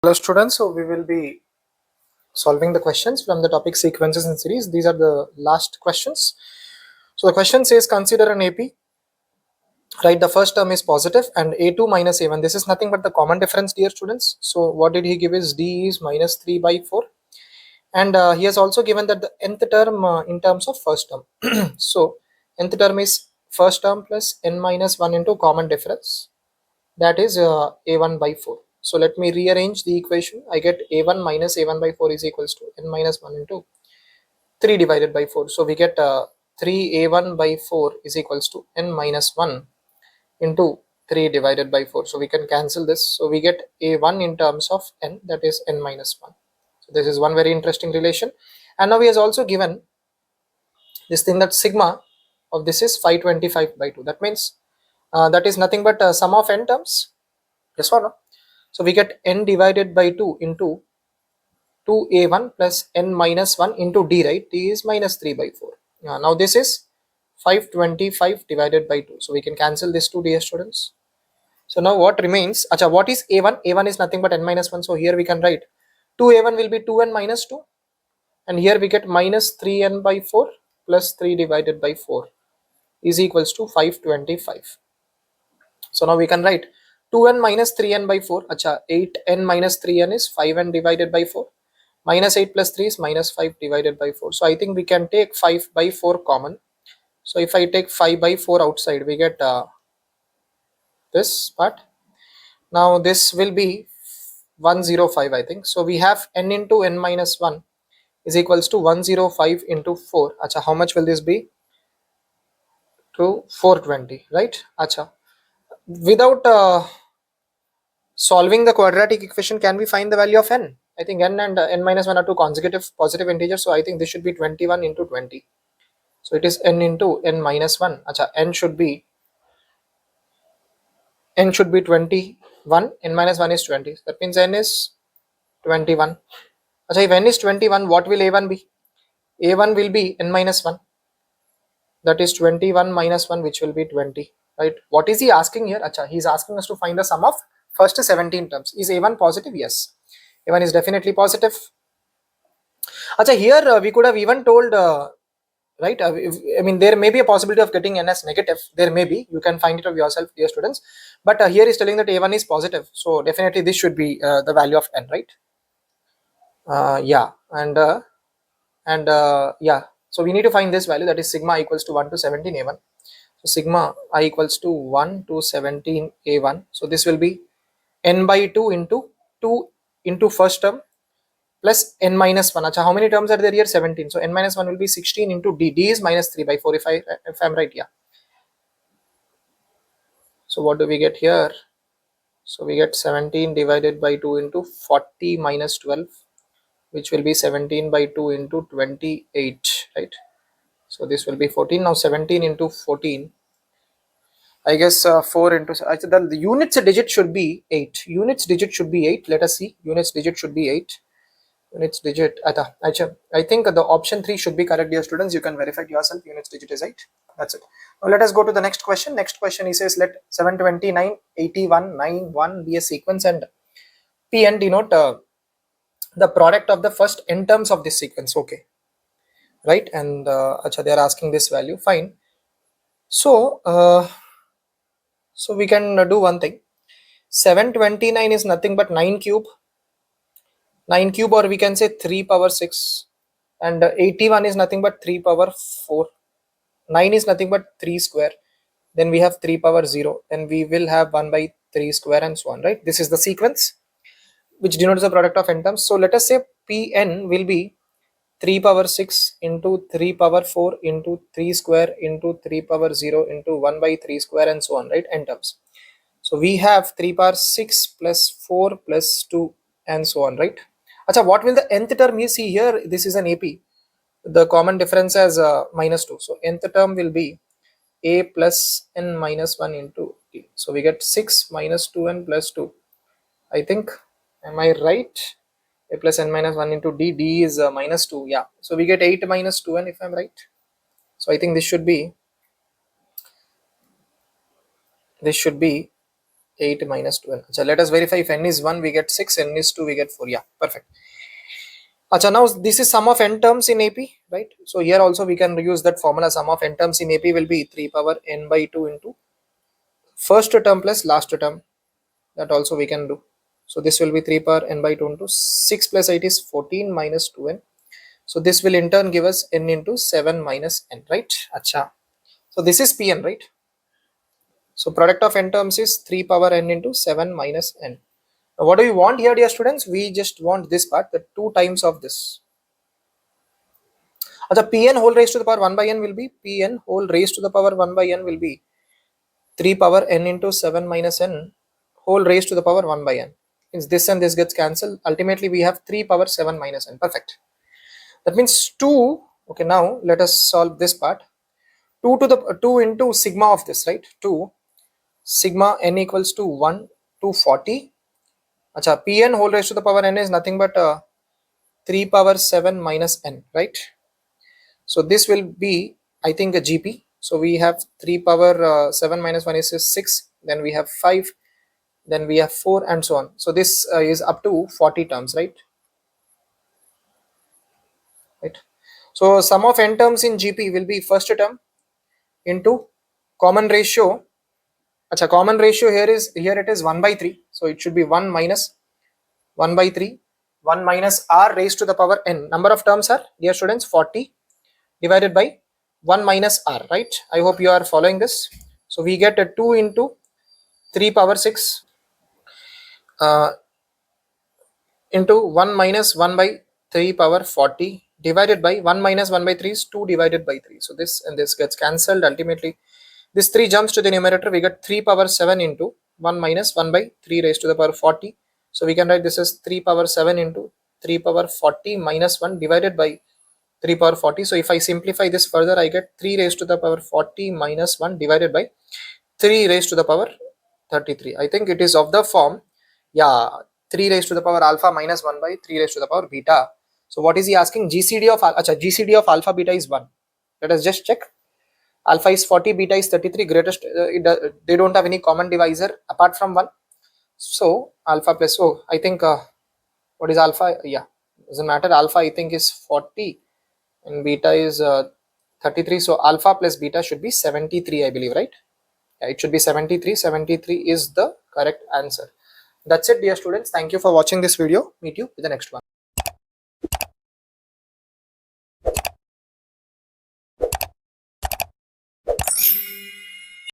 Hello students, so we will be solving the questions from the topic sequences and series. These are the last questions. So the question says consider an AP, right? The first term is positive and A2 minus A1. This is nothing but the common difference, dear students. So what did he give is D is minus 3 by 4, and he has also given that the nth term in terms of first term. So nth term is first term plus n minus 1 into common difference, that is a1 by 4. So let me rearrange the equation. I get a1 minus a1 by 4 is equals to n minus 1 into 3 divided by 4. So we get 3a1 by 4 is equals to n minus 1 into 3 divided by 4. So we can cancel this. So we get a1 in terms of n, that is n minus 1. So this is one very interesting relation. And now he has also given this thing that sigma of this is 525 by 2. That means that is nothing but sum of n terms. Yes or no? So we get n divided by 2 into 2a1 plus n minus 1 into d, right? D is minus 3 by 4. Now this is 525 divided by 2. So we can cancel this 2, dear students. So now what remains? Acha, what is a1? A1 is nothing but n minus 1. So here we can write 2a1 will be 2n minus 2. And here we get minus 3n by 4 plus 3 divided by 4 is equals to 525. So now we can write 2n minus 3n by 4. Acha, 8n minus 3n is 5n divided by 4. Minus 8 plus 3 is minus 5 divided by 4. So I think we can take 5 by 4 common. So if I take 5 by 4 outside, we get this part. Now this will be 105, I think. So we have n into n minus 1 is equals to 105 into 4. Acha, how much will this be? To 420, right? Acha. Without solving the quadratic equation, can we find the value of n? I think n and n minus 1 are two consecutive positive integers, so I think this should be 21 into 20. So it is n into n minus 1. Acha, n should be 21. N minus 1 is 20. That means n is 21. Acha, if n is 21, what will a1 be? A1 will be n minus 1. That is 21 minus 1, which will be 20. Right? What is he asking here? Acha, he is asking us to find the sum of first 17 terms. Is a1 positive? Yes. A1 is definitely positive. Acha, here we could have even told, right? I mean, there may be a possibility of getting n as negative. There may be. You can find it of yourself, dear students. But here is telling that a1 is positive. So definitely this should be the value of n, right? Yeah. And yeah. So we need to find this value, that is sigma equals to 1 to 17 a1. So sigma I equals to 1 to 17 a1. So this will be n by 2 into first term plus n minus 1. Achha, how many terms are there here? 17. So n minus 1 will be 16 into d. D is minus 3 by 4 if I'm right. Yeah. So what do we get here? So we get 17 divided by 2 into 40 minus 12, which will be 17 by 2 into 28, right? So this will be 14. Now 17 into 14, I guess 4 into, the units digit should be 8. Units digit should be 8. Let us see. Units digit should be 8. Units digit, I think the option 3 should be correct, dear students. You can verify it yourself. Units digit is 8. That's it. Now let us go to the next question. Next question, he says let 729, 81, 9, 1 be a sequence and Pn denote the product of the first n terms of this sequence. Okay, right? And they are asking this value. Fine. So so we can do one thing. 729 is nothing but 9 cube, or we can say 3 power 6, and 81 is nothing but 3 power 4. 9 is nothing but 3 square. Then we have 3 power 0. Then we will have 1 by 3 square and so on, right? This is the sequence which denotes the product of n terms. So let us say Pn will be 3 power 6 into 3 power 4 into 3 square into 3 power 0 into 1 by 3 square and so on, right? N terms. So we have 3 power 6 plus 4 plus 2 and so on, right? Achha, what will the nth term you see here? This is an AP. The common difference as minus 2. So nth term will be a plus n minus 1 into t. So we get 6 minus 2n plus 2. I think, am I right? A plus n minus 1 into d. D is minus 2. Yeah. So we get 8 minus 2n if I'm right. So I think this should be 8 minus 2n. So let us verify. If n is 1 we get 6, n is 2 we get 4. Yeah, perfect. Acha, now this is sum of n terms in AP, right? So here also we can use that formula. Sum of n terms in AP will be 3 power n by 2 into first term plus last term. That also we can do. So this will be 3 power n by 2 into 6 plus 8 is 14 minus 2n. So this will in turn give us n into 7 minus n, right? Acha. So this is Pn, right? So product of n terms is 3 power n into 7 minus n. Now what do we want here, dear students? We just want this part, the 2 times of this. The Pn whole raised to the power 1 by n will be Pn whole raised to the power 1 by n will be 3 power n into 7 minus n whole raised to the power 1 by n. Means this and this gets cancelled. Ultimately we have 3 power 7 minus n. Perfect. That means 2. Okay, now let us solve this part. 2 to the 2 into sigma of this, right? 2 sigma n equals to 1 to 40. Acha, Pn whole raised to the power n is nothing but 3 power 7 minus n, right? So this will be, I think, a GP. So we have 3 power 7 minus 1 is 6. Then we have 5. Then we have 4 and so on. So this is up to 40 terms, right? Right. So sum of n terms in GP will be first term into common ratio. Acha, common ratio here it is 1 by 3. So it should be 1 minus 1 by 3. 1 minus r raised to the power n. Number of terms are, dear students, 40 divided by 1 minus r, right? I hope you are following this. So we get a 2 into 3 power 6 into 1 minus 1 by 3 power 40 divided by 1 minus 1 by 3 is 2 divided by 3. So this and this gets cancelled. Ultimately this 3 jumps to the numerator. We get 3 power 7 into 1 minus 1 by 3 raised to the power 40. So we can write this as 3 power 7 into 3 power 40 minus 1 divided by 3 power 40. So if I simplify this further, I get 3 raised to the power 40 minus 1 divided by 3 raised to the power 33. I think it is of the form, yeah, 3 raised to the power alpha minus 1 by 3 raised to the power beta. So what is he asking? GCD of GCD of alpha beta is 1. Let us just check. Alpha is 40, beta is 33. Greatest they don't have any common divisor apart from 1. So alpha plus, oh, I think what is alpha? Yeah, doesn't matter. Alpha I think is 40 and beta is 33. So alpha plus beta should be 73, I believe, right? Yeah, it should be 73. 73 is the correct answer. That's it, dear students. Thank you for watching this video. Meet you with the next one.